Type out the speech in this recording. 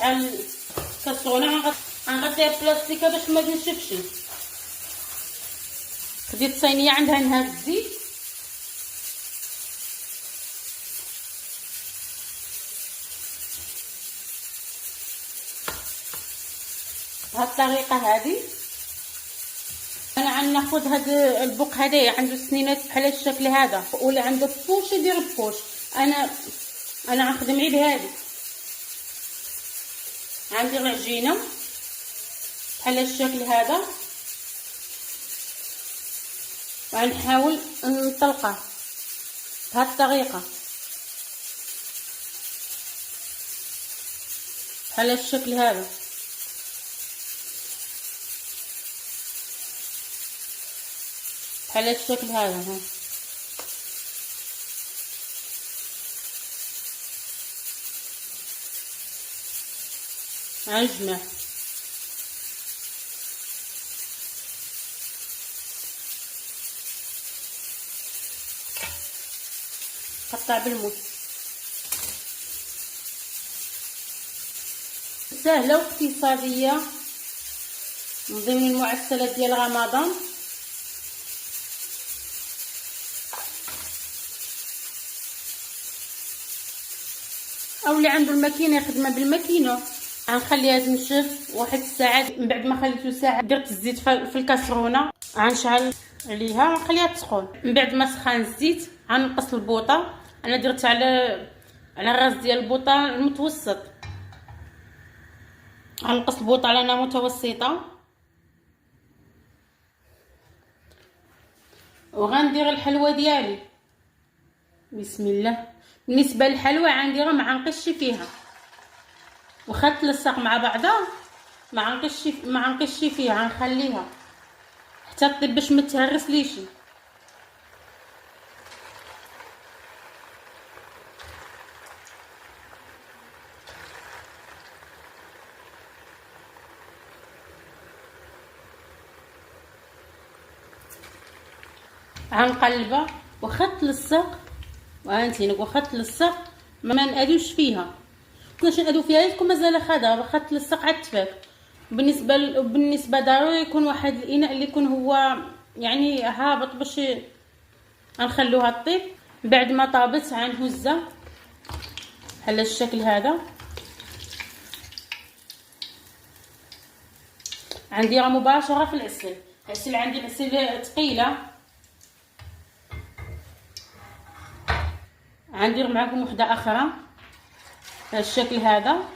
تاع الكاسرونه غنغطيها بلاستيكه باش ما تنشفش. خديت الصينيه عندها نهار الزيت، بهذه الطريقه هذه. انا غناخذ هذا البوق هذايا عنده سنينات بحال الشكل هذا، ولا عنده بوش يدير بوش. انا غنخدم غير بهذه. عندي العجينه بحال الشكل هذا، وغنحاول نطلقه بهذه الطريقه بحال الشكل هذا. بحال الشكل هذا. ها غنجمع. قطع بالموس. سهله واقتصاديه من ضمن المعسلات ديال رمضان. او اللي عنده الماكينه يخدمها بالماكينه. غنخليها تنشف واحد الساعه. من بعد ما خليته ساعه درت الزيت في الكاسرونه، غنشعل عليها ونخليها تسخن. من بعد ما سخن الزيت غنقص البوطه. انا درت على الراس ديال البوطه المتوسط. غنقص البوطه على متوسطه، وغندير الحلوه ديالي. بسم الله. بالنسبه للحلوى غنديرها ما عنقشش فيها، واخا تلصق مع بعضها ما عنقشش فيها. غنخليها حتى طيب باش ما تهرس ليش. غنقلبها واخا تلصق. وهانتي واخا تلصق ما نادوش فيها. كناش نادو فيها تكون مازال خضره، واخا تلصق عاد تفك. بالنسبه ضروري يكون واحد الاناء اللي يكون هو يعني هابط باش غنخلوها طيب. بعد ما طابت غنهزها بحال الشكل هذا. غنديرها مباشره في العسل. العسل عندي العسل ثقيله. غندير معكم وحده اخرى بهذا الشكل هذا.